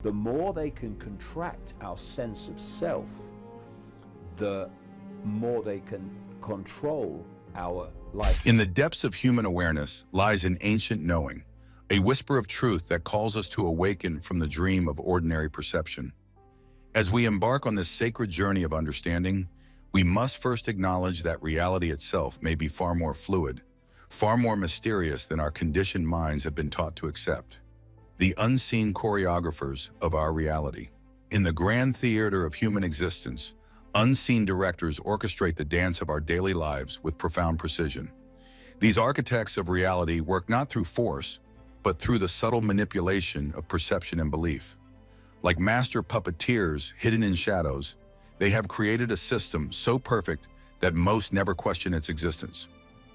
The more they can contract our sense of self, the more they can control our life. In the depths of human awareness lies an ancient knowing, a whisper of truth that calls us to awaken from the dream of ordinary perception. As we embark on this sacred journey of understanding, we must first acknowledge that reality itself may be far more fluid, far more mysterious than our conditioned minds have been taught to accept. The unseen choreographers of our reality. In the grand theater of human existence, unseen directors orchestrate the dance of our daily lives with profound precision. These architects of reality work not through force, but through the subtle manipulation of perception and belief. Like master puppeteers hidden in shadows, they have created a system so perfect that most never question its existence.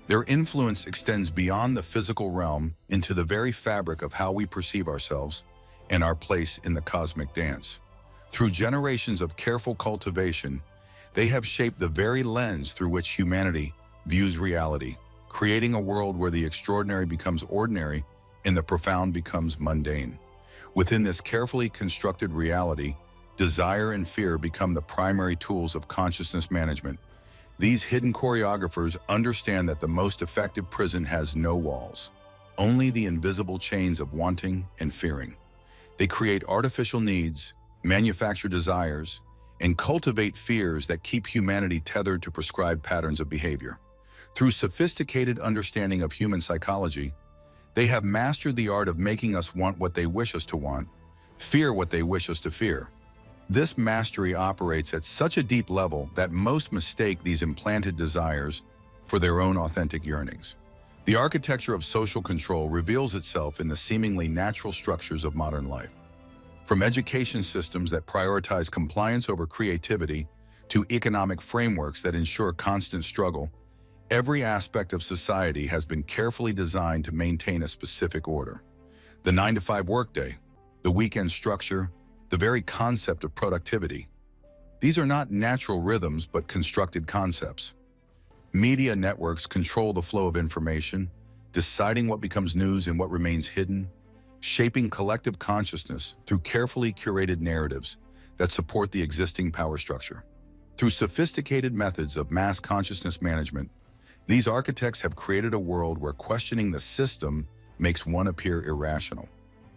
Their influence extends beyond the physical realm into the very fabric of how we perceive ourselves and our place in the cosmic dance. Through generations of careful cultivation, they have shaped the very lens through which humanity views reality, creating a world where the extraordinary becomes ordinary and the profound becomes mundane. Within this carefully constructed reality, desire and fear become the primary tools of consciousness management. These hidden choreographers understand that the most effective prison has no walls, only the invisible chains of wanting and fearing. They create artificial needs, manufacture desires, and cultivate fears that keep humanity tethered to prescribed patterns of behavior. Through sophisticated understanding of human psychology, they have mastered the art of making us want what they wish us to want, fear what they wish us to fear. This mastery operates at such a deep level that most mistake these implanted desires for their own authentic yearnings. The architecture of social control reveals itself in the seemingly natural structures of modern life. From education systems that prioritize compliance over creativity to economic frameworks that ensure constant struggle, every aspect of society has been carefully designed to maintain a specific order. The 9-to-5 workday, the weekend structure, the very concept of productivity. These are not natural rhythms, but constructed concepts. Media networks control the flow of information, deciding what becomes news and what remains hidden, shaping collective consciousness through carefully curated narratives that support the existing power structure. Through sophisticated methods of mass consciousness management, these architects have created a world where questioning the system makes one appear irrational.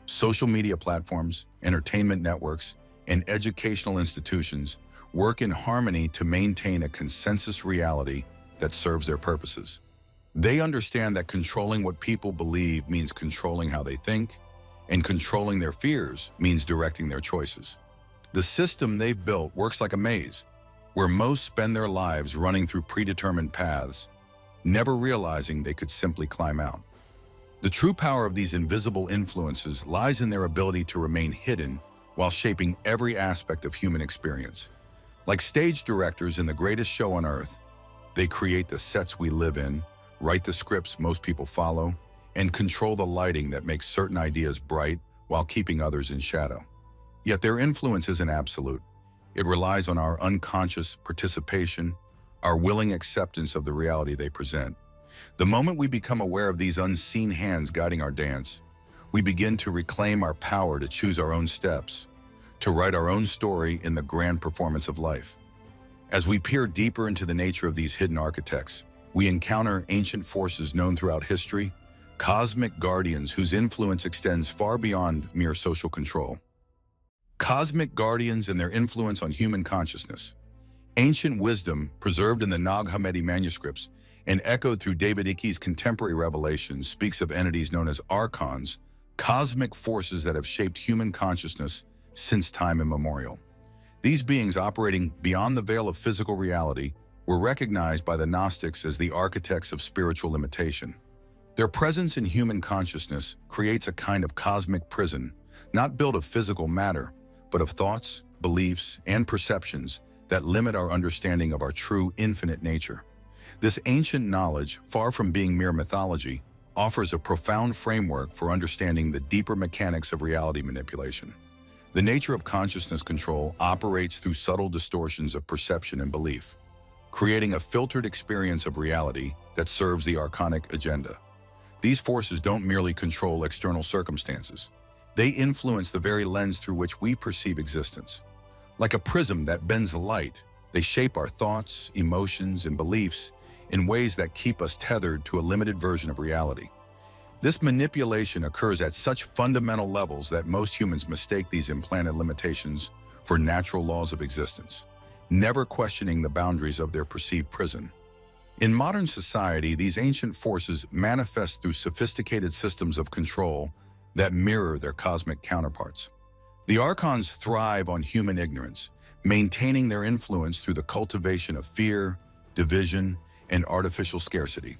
Social media platforms, entertainment networks, and educational institutions work in harmony to maintain a consensus reality that serves their purposes. They understand that controlling what people believe means controlling how they think, and controlling their fears means directing their choices. The system they've built works like a maze, where most spend their lives running through predetermined paths, never realizing they could simply climb out. The true power of these invisible influences lies in their ability to remain hidden while shaping every aspect of human experience. Like stage directors in the greatest show on earth, they create the sets we live in, write the scripts most people follow, and control the lighting that makes certain ideas bright while keeping others in shadow. Yet their influence isn't absolute. It relies on our unconscious participation, our willing acceptance of the reality they present. The moment we become aware of these unseen hands guiding our dance, we begin to reclaim our power to choose our own steps, to write our own story in the grand performance of life. As we peer deeper into the nature of these hidden architects, we encounter ancient forces known throughout history, cosmic guardians whose influence extends far beyond mere social control. Cosmic guardians and their influence on human consciousness. Ancient wisdom, preserved in the Nag Hammadi manuscripts and echoed through David Ickey's contemporary revelations, speaks of entities known as archons, cosmic forces that have shaped human consciousness since time immemorial. These beings, operating beyond the veil of physical reality, were recognized by the Gnostics as the architects of spiritual limitation. Their presence in human consciousness creates a kind of cosmic prison, not built of physical matter, but of thoughts, beliefs, and perceptions that limit our understanding of our true infinite nature. This ancient knowledge, far from being mere mythology, offers a profound framework for understanding the deeper mechanics of reality manipulation. The nature of consciousness control operates through subtle distortions of perception and belief, creating a filtered experience of reality that serves the archonic agenda. These forces don't merely control external circumstances. They influence the very lens through which we perceive existence. Like a prism that bends the light, they shape our thoughts, emotions, and beliefs in ways that keep us tethered to a limited version of reality. This manipulation occurs at such fundamental levels that most humans mistake these implanted limitations for natural laws of existence, never questioning the boundaries of their perceived prison. In modern society, these ancient forces manifest through sophisticated systems of control that mirror their cosmic counterparts. The archons thrive on human ignorance, maintaining their influence through the cultivation of fear, division, and artificial scarcity.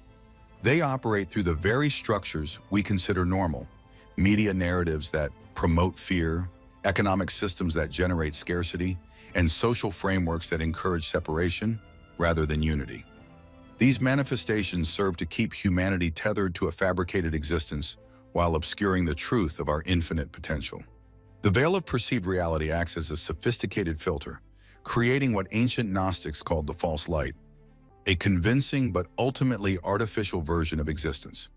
They operate through the very structures we consider normal: media narratives that promote fear, economic systems that generate scarcity, and social frameworks that encourage separation rather than unity. These manifestations serve to keep humanity tethered to a fabricated existence while obscuring the truth of our infinite potential. The veil of perceived reality acts as a sophisticated filter, creating what ancient Gnostics called the false light, a convincing but ultimately artificial version of existence.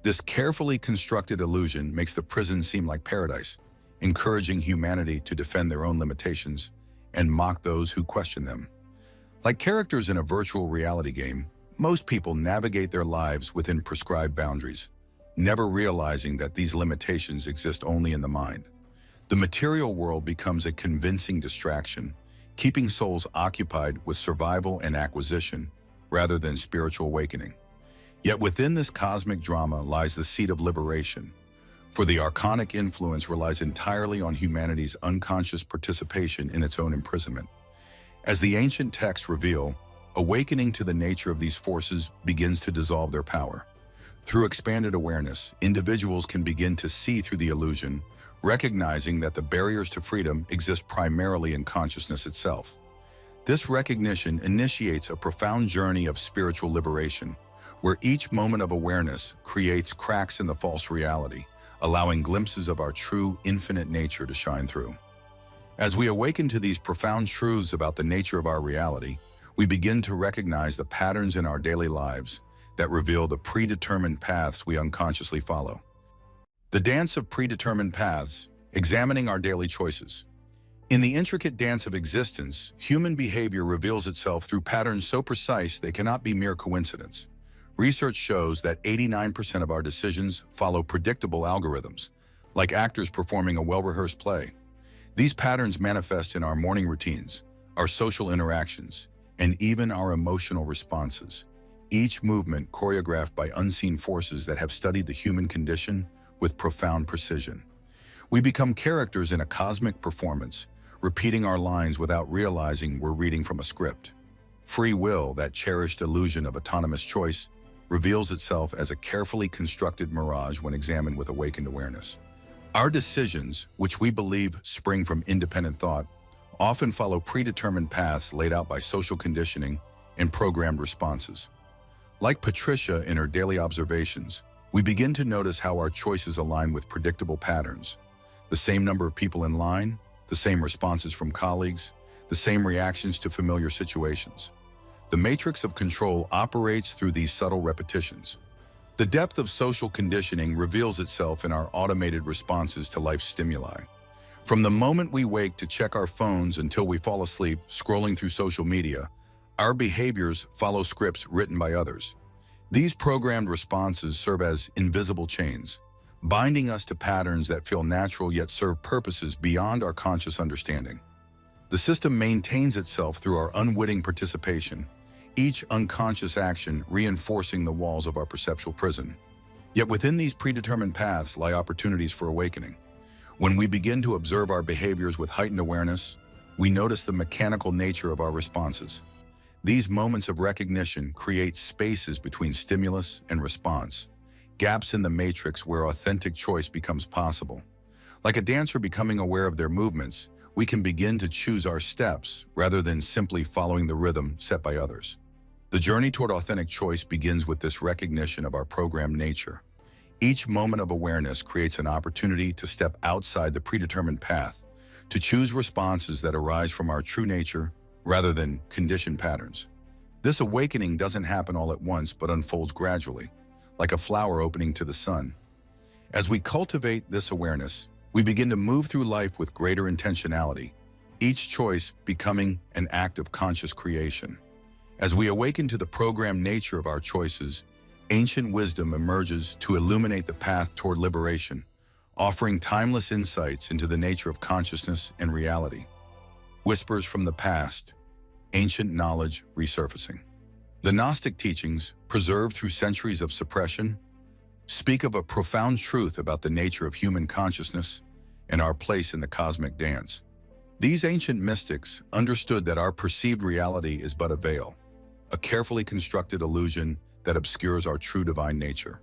This carefully constructed illusion makes the prison seem like paradise, encouraging humanity to defend their own limitations and mock those who question them. Like characters in a virtual reality game, most people navigate their lives within prescribed boundaries, never realizing that these limitations exist only in the mind. The material world becomes a convincing distraction, keeping souls occupied with survival and acquisition rather than spiritual awakening. Yet within this cosmic drama lies the seed of liberation, for the archonic influence relies entirely on humanity's unconscious participation in its own imprisonment. As the ancient texts reveal, awakening to the nature of these forces begins to dissolve their power. Through expanded awareness, individuals can begin to see through the illusion, recognizing that the barriers to freedom exist primarily in consciousness itself. This recognition initiates a profound journey of spiritual liberation, where each moment of awareness creates cracks in the false reality, allowing glimpses of our true, infinite nature to shine through. As we awaken to these profound truths about the nature of our reality, we begin to recognize the patterns in our daily lives that reveal the predetermined paths we unconsciously follow. The dance of predetermined paths, examining our daily choices. In the intricate dance of existence, human behavior reveals itself through patterns so precise they cannot be mere coincidence. Research shows that 89% of our decisions follow predictable algorithms, like actors performing a well-rehearsed play. These patterns manifest in our morning routines, our social interactions, and even our emotional responses, each movement choreographed by unseen forces that have studied the human condition with profound precision. We become characters in a cosmic performance, repeating our lines without realizing we're reading from a script. Free will, that cherished illusion of autonomous choice, reveals itself as a carefully constructed mirage when examined with awakened awareness. Our decisions, which we believe spring from independent thought, often follow predetermined paths laid out by social conditioning and programmed responses. Like Patricia in her daily observations, we begin to notice how our choices align with predictable patterns. The same number of people in line, the same responses from colleagues, the same reactions to familiar situations. The matrix of control operates through these subtle repetitions. The depth of social conditioning reveals itself in our automated responses to life's stimuli. From the moment we wake to check our phones until we fall asleep scrolling through social media, our behaviors follow scripts written by others. These programmed responses serve as invisible chains, binding us to patterns that feel natural yet serve purposes beyond our conscious understanding. The system maintains itself through our unwitting participation, each unconscious action reinforcing the walls of our perceptual prison. Yet within these predetermined paths lie opportunities for awakening. When we begin to observe our behaviors with heightened awareness, we notice the mechanical nature of our responses. These moments of recognition create spaces between stimulus and response, gaps in the matrix where authentic choice becomes possible. Like a dancer becoming aware of their movements, we can begin to choose our steps rather than simply following the rhythm set by others. The journey toward authentic choice begins with this recognition of our programmed nature. Each moment of awareness creates an opportunity to step outside the predetermined path, to choose responses that arise from our true nature rather than conditioned patterns. This awakening doesn't happen all at once but unfolds gradually, like a flower opening to the sun. As we cultivate this awareness, We begin to move through life with greater intentionality, each choice becoming an act of conscious creation. As we awaken to the programmed nature of our choices, ancient wisdom emerges to illuminate the path toward liberation, offering timeless insights into the nature of consciousness and reality. Whispers from the past, ancient knowledge resurfacing. The Gnostic teachings, preserved through centuries of suppression, speak of a profound truth about the nature of human consciousness and our place in the cosmic dance. These ancient mystics understood that our perceived reality is but a veil, a carefully constructed illusion that obscures our true divine nature.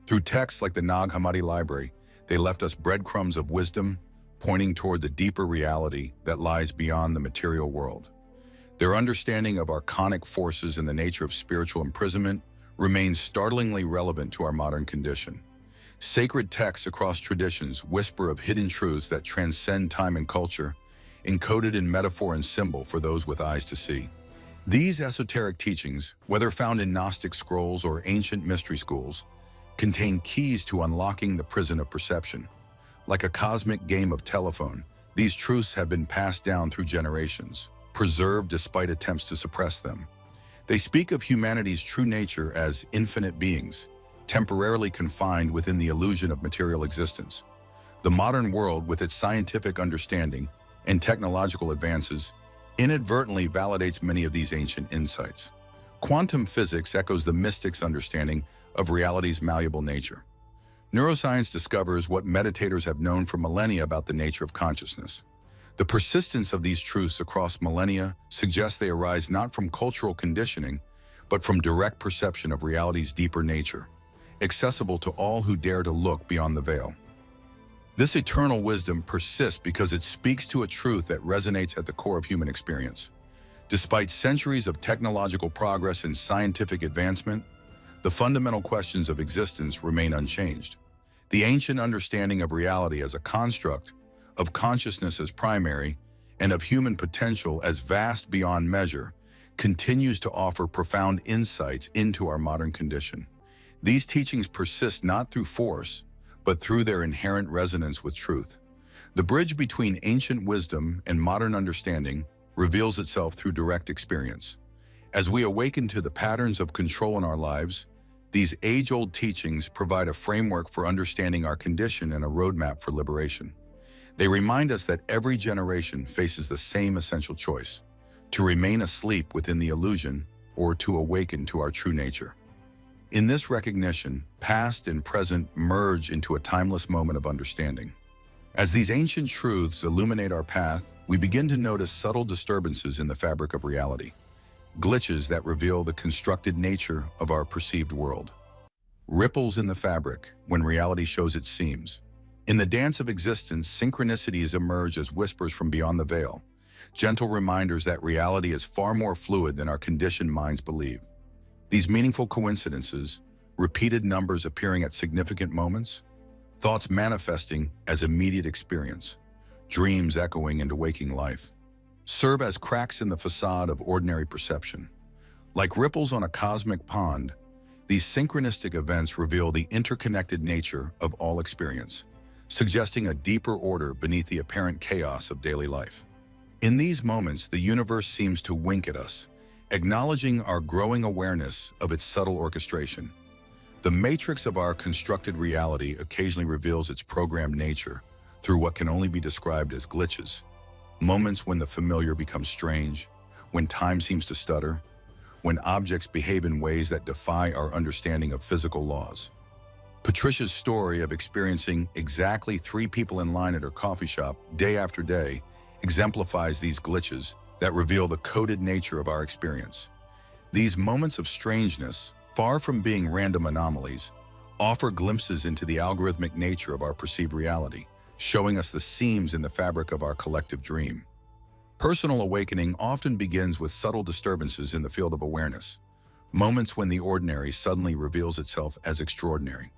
Through texts like the Nag Hammadi library, they left us breadcrumbs of wisdom, pointing toward the deeper reality that lies beyond the material world. Their understanding of archonic forces and the nature of spiritual imprisonment remains startlingly relevant to our modern condition. Sacred texts across traditions whisper of hidden truths that transcend time and culture, encoded in metaphor and symbol for those with eyes to see. These esoteric teachings, whether found in Gnostic scrolls or ancient mystery schools, contain keys to unlocking the prison of perception. Like a cosmic game of telephone, these truths have been passed down through generations, preserved despite attempts to suppress them. They speak of humanity's true nature as infinite beings, temporarily confined within the illusion of material existence. The modern world, with its scientific understanding and technological advances, inadvertently validates many of these ancient insights. Quantum physics echoes the mystics' understanding of reality's malleable nature. Neuroscience discovers what meditators have known for millennia about the nature of consciousness. The persistence of these truths across millennia suggests they arise not from cultural conditioning, but from direct perception of reality's deeper nature, accessible to all who dare to look beyond the veil. This eternal wisdom persists because it speaks to a truth that resonates at the core of human experience. Despite centuries of technological progress and scientific advancement, the fundamental questions of existence remain unchanged. The ancient understanding of reality as a construct, of consciousness as primary, and of human potential as vast beyond measure, continues to offer profound insights into our modern condition. These teachings persist not through force, but through their inherent resonance with truth. The bridge between ancient wisdom and modern understanding reveals itself through direct experience. As we awaken to the patterns of control in our lives, these age-old teachings provide a framework for understanding our condition and a roadmap for liberation. They remind us that every generation faces the same essential choice: to remain asleep within the illusion or to awaken to our true nature. In this recognition, past and present merge into a timeless moment of understanding. As these ancient truths illuminate our path, we begin to notice subtle disturbances in the fabric of reality, glitches that reveal the constructed nature of our perceived world. Ripples in the fabric when reality shows its seams. In the dance of existence, synchronicities emerge as whispers from beyond the veil, gentle reminders that reality is far more fluid than our conditioned minds believe. These meaningful coincidences, repeated numbers appearing at significant moments, thoughts manifesting as immediate experience, dreams echoing into waking life, serve as cracks in the facade of ordinary perception. Like ripples on a cosmic pond, these synchronistic events reveal the interconnected nature of all experience, suggesting a deeper order beneath the apparent chaos of daily life. In these moments, the universe seems to wink at us, acknowledging our growing awareness of its subtle orchestration. The matrix of our constructed reality occasionally reveals its programmed nature through what can only be described as glitches, moments when the familiar becomes strange, when time seems to stutter, when objects behave in ways that defy our understanding of physical laws. Patricia's story of experiencing exactly 3 people in line at her coffee shop day after day exemplifies these glitches that reveal the coded nature of our experience. These moments of strangeness, far from being random anomalies, offer glimpses into the algorithmic nature of our perceived reality, showing us the seams in the fabric of our collective dream. Personal awakening often begins with subtle disturbances in the field of awareness, moments when the ordinary suddenly reveals itself as extraordinary.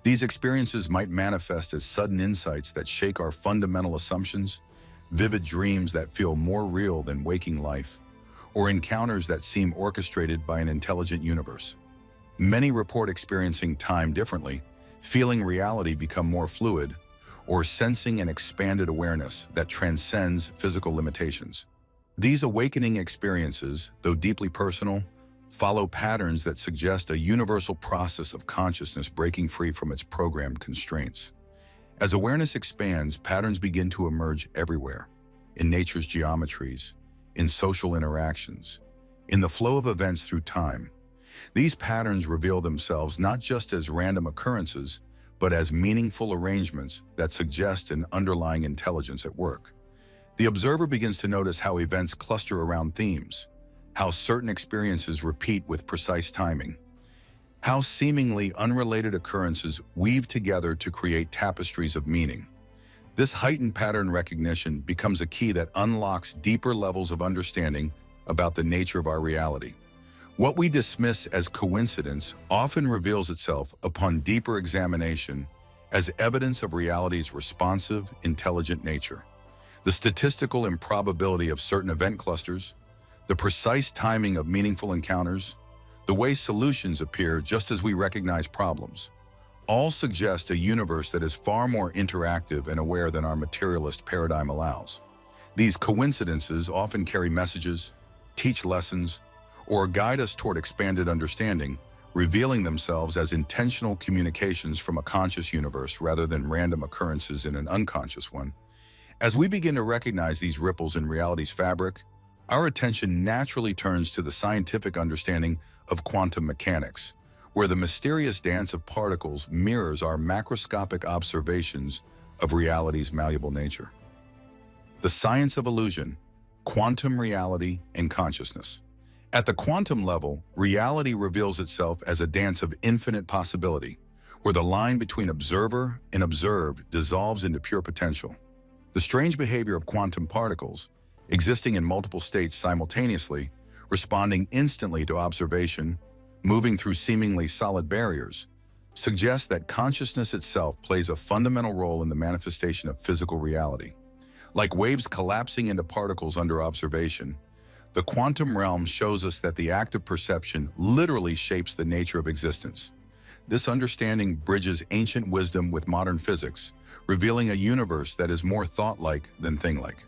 These experiences might manifest as sudden insights that shake our fundamental assumptions, vivid dreams that feel more real than waking life, or encounters that seem orchestrated by an intelligent universe. Many report experiencing time differently, feeling reality become more fluid, or sensing an expanded awareness that transcends physical limitations. These awakening experiences, though deeply personal, follow patterns that suggest a universal process of consciousness breaking free from its programmed constraints. As awareness expands, patterns begin to emerge everywhere, in nature's geometries, in social interactions, in the flow of events through time. These patterns reveal themselves not just as random occurrences, but as meaningful arrangements that suggest an underlying intelligence at work. The observer begins to notice how events cluster around themes, how certain experiences repeat with precise timing, how seemingly unrelated occurrences weave together to create tapestries of meaning. This heightened pattern recognition becomes a key that unlocks deeper levels of understanding about the nature of our reality. What we dismiss as coincidence often reveals itself upon deeper examination as evidence of reality's responsive, intelligent nature. The statistical improbability of certain event clusters, the precise timing of meaningful encounters, the way solutions appear just as we recognize problems, all suggest a universe that is far more interactive and aware than our materialist paradigm allows. These coincidences often carry messages, teach lessons, or guide us toward expanded understanding, revealing themselves as intentional communications from a conscious universe rather than random occurrences in an unconscious one. As we begin to recognize these ripples in reality's fabric, our attention naturally turns to the scientific understanding of quantum mechanics, where the mysterious dance of particles mirrors our macroscopic observations of reality's malleable nature. The science of illusion, quantum reality, and consciousness. At the quantum level, reality reveals itself as a dance of infinite possibility, where the line between observer and observed dissolves into pure potential. The strange behavior of quantum particles, existing in multiple states simultaneously, responding instantly to observation, moving through seemingly solid barriers, suggests that consciousness itself plays a fundamental role in the manifestation of physical reality. Like waves collapsing into particles under observation, the quantum realm shows us that the act of perception literally shapes the nature of existence. This understanding bridges ancient wisdom with modern physics, revealing a universe that is more thought-like than thing-like.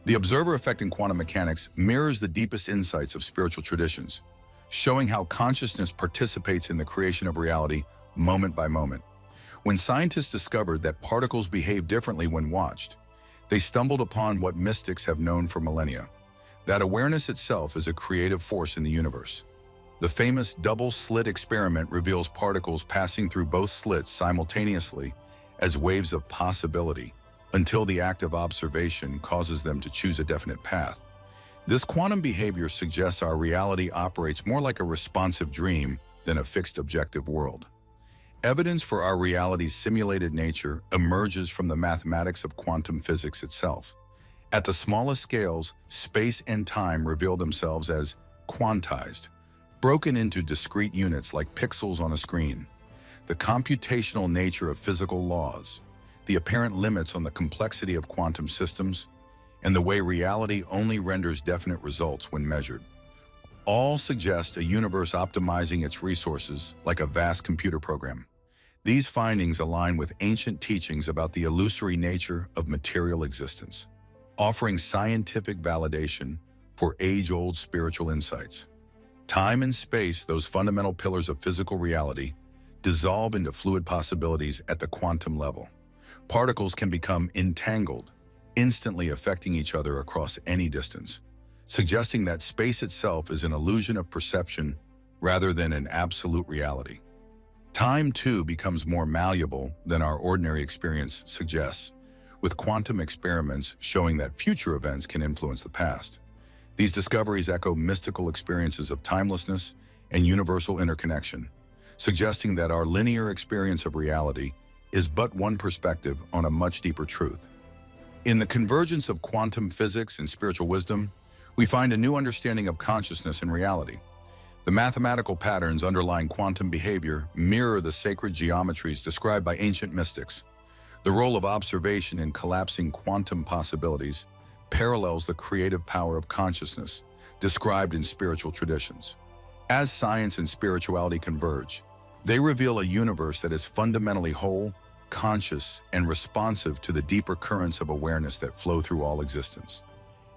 The observer effect in quantum mechanics mirrors the deepest insights of spiritual traditions, showing how consciousness participates in the creation of reality moment by moment. When scientists discovered that particles behave differently when watched, they stumbled upon what mystics have known for millennia: that awareness itself is a creative force in the universe. The famous double-slit experiment reveals particles passing through both slits simultaneously as waves of possibility, until the act of observation causes them to choose a definite path. This quantum behavior suggests our reality operates more like a responsive dream than a fixed objective world. Evidence for our reality's simulated nature emerges from the mathematics of quantum physics itself. At the smallest scales, space and time reveal themselves as quantized, broken into discrete units like pixels on a screen. The computational nature of physical laws, the apparent limits on the complexity of quantum systems, and the way reality only renders definite results when measured, all suggest a universe optimizing its resources like a vast computer program. These findings align with ancient teachings about the illusory nature of material existence, offering scientific validation for age-old spiritual insights. Time and space, those fundamental pillars of physical reality, dissolve into fluid possibilities at the quantum level. Particles can become entangled, instantly affecting each other across any distance, suggesting that space itself is an illusion of perception rather than an absolute reality. Time, too, becomes more malleable than our ordinary experience suggests, with quantum experiments showing that future events can influence the past. These discoveries echo mystical experiences of timelessness and universal interconnection, suggesting that our linear experience of reality is but one perspective on a much deeper truth. In the convergence of quantum physics and spiritual wisdom, we find a new understanding of consciousness and reality. The mathematical patterns underlying quantum behavior mirror the sacred geometries described by ancient mystics. The role of observation in collapsing quantum possibilities parallels the creative power of consciousness described in spiritual traditions. As science and spirituality converge, they reveal a universe that is fundamentally whole, conscious, and responsive to the deeper currents of awareness that flow through all existence.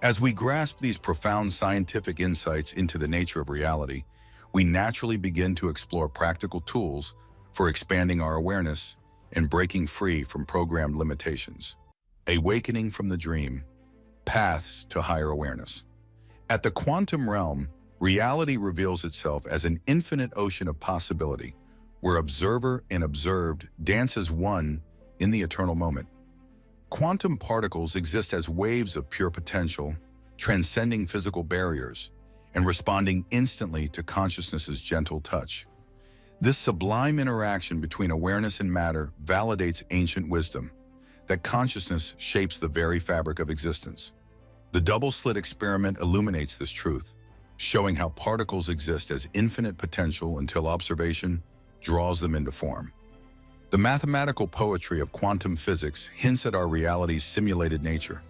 As we grasp these profound scientific insights into the nature of reality, we naturally begin to explore practical tools for expanding our awareness and breaking free from programmed limitations. Awakening from the dream, paths to higher awareness. At the quantum realm, reality reveals itself as an infinite ocean of possibility, where observer and observed dance as one in the eternal moment. Quantum particles exist as waves of pure potential, transcending physical barriers and responding instantly to consciousness's gentle touch. This sublime interaction between awareness and matter validates ancient wisdom, that consciousness shapes the very fabric of existence. The double-slit experiment illuminates this truth, showing how particles exist as infinite potential until observation draws them into form. The mathematical poetry of quantum physics hints at our reality's simulated nature.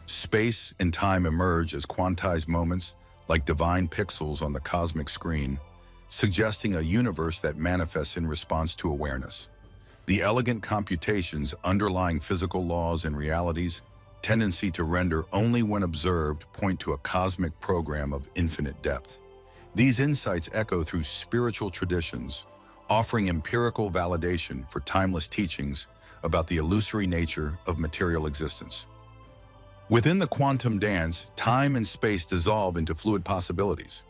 Space and time emerge as quantized moments, like divine pixels on the cosmic screen, suggesting a universe that manifests in response to awareness. The elegant computations underlying physical laws and reality's tendency to render only when observed point to a cosmic program of infinite depth. These insights echo through spiritual traditions, offering empirical validation for timeless teachings about the illusory nature of material existence. Within the quantum dance, time and space dissolve into fluid possibilities.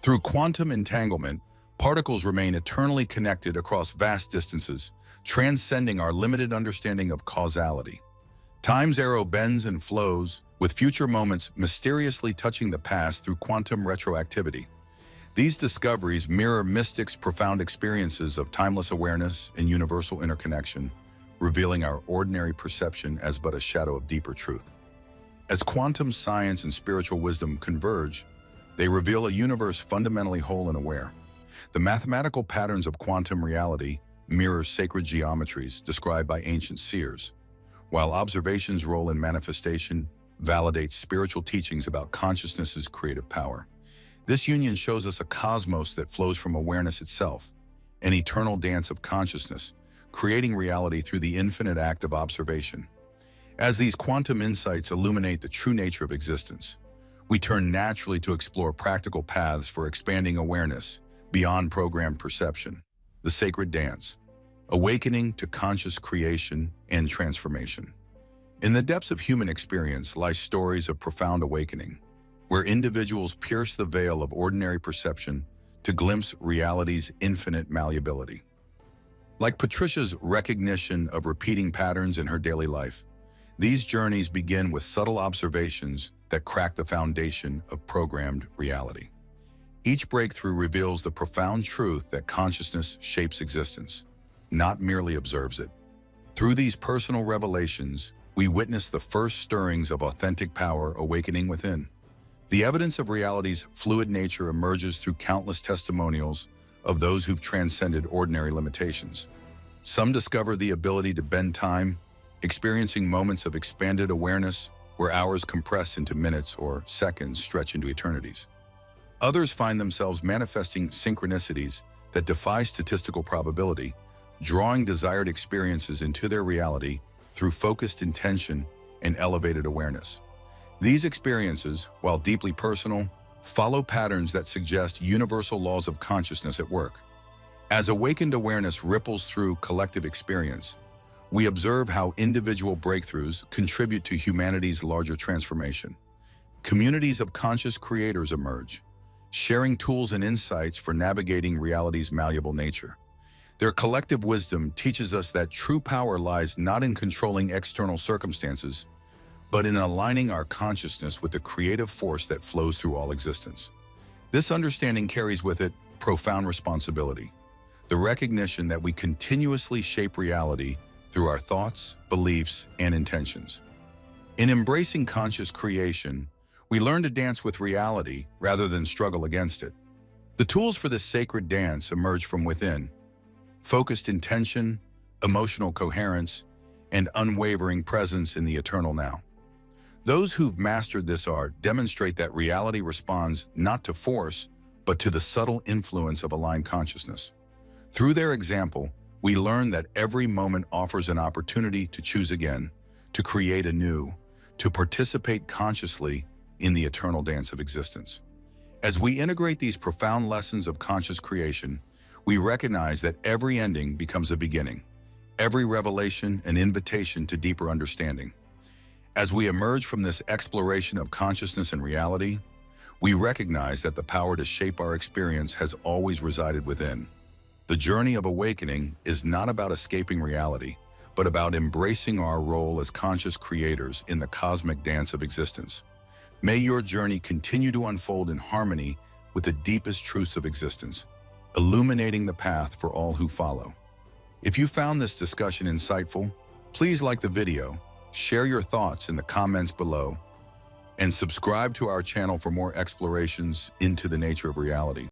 Through quantum entanglement, particles remain eternally connected across vast distances, transcending our limited understanding of causality. Time's arrow bends and flows, with future moments mysteriously touching the past through quantum retroactivity. These discoveries mirror mystics' profound experiences of timeless awareness and universal interconnection, revealing our ordinary perception as but a shadow of deeper truth. As quantum science and spiritual wisdom converge, they reveal a universe fundamentally whole and aware. The mathematical patterns of quantum reality mirror sacred geometries described by ancient seers, while observation's role in manifestation validates spiritual teachings about consciousness's creative power. This union shows us a cosmos that flows from awareness itself, an eternal dance of consciousness, creating reality through the infinite act of observation. As these quantum insights illuminate the true nature of existence, we turn naturally to explore practical paths for expanding awareness beyond programmed perception, the sacred dance, awakening to conscious creation and transformation. In the depths of human experience lie stories of profound awakening, where individuals pierce the veil of ordinary perception to glimpse reality's infinite malleability. Like Patricia's recognition of repeating patterns in her daily life, these journeys begin with subtle observations that crack the foundation of programmed reality. Each breakthrough reveals the profound truth that consciousness shapes existence, not merely observes it. Through these personal revelations, we witness the first stirrings of authentic power awakening within. The evidence of reality's fluid nature emerges through countless testimonials of those who've transcended ordinary limitations. Some discover the ability to bend time, experiencing moments of expanded awareness where hours compress into minutes or seconds stretch into eternities. Others find themselves manifesting synchronicities that defy statistical probability, drawing desired experiences into their reality through focused intention and elevated awareness. These experiences, while deeply personal, follow patterns that suggest universal laws of consciousness at work. As awakened awareness ripples through collective experience, we observe how individual breakthroughs contribute to humanity's larger transformation. Communities of conscious creators emerge, sharing tools and insights for navigating reality's malleable nature. Their collective wisdom teaches us that true power lies not in controlling external circumstances, but in aligning our consciousness with the creative force that flows through all existence. This understanding carries with it profound responsibility, the recognition that we continuously shape reality through our thoughts, beliefs, and intentions. In embracing conscious creation, we learn to dance with reality rather than struggle against it. The tools for this sacred dance emerge from within: focused intention, emotional coherence, and unwavering presence in the eternal now. Those who've mastered this art demonstrate that reality responds not to force, but to the subtle influence of aligned consciousness. Through their example, We learn that every moment offers an opportunity to choose again, to create anew, to participate consciously in the eternal dance of existence. As we integrate these profound lessons of conscious creation, we recognize that every ending becomes a beginning, every revelation an invitation to deeper understanding. As we emerge from this exploration of consciousness and reality, we recognize that the power to shape our experience has always resided within. The journey of awakening is not about escaping reality, but about embracing our role as conscious creators in the cosmic dance of existence. May your journey continue to unfold in harmony with the deepest truths of existence, illuminating the path for all who follow. If you found this discussion insightful, please like the video, share your thoughts in the comments below, and subscribe to our channel for more explorations into the nature of reality.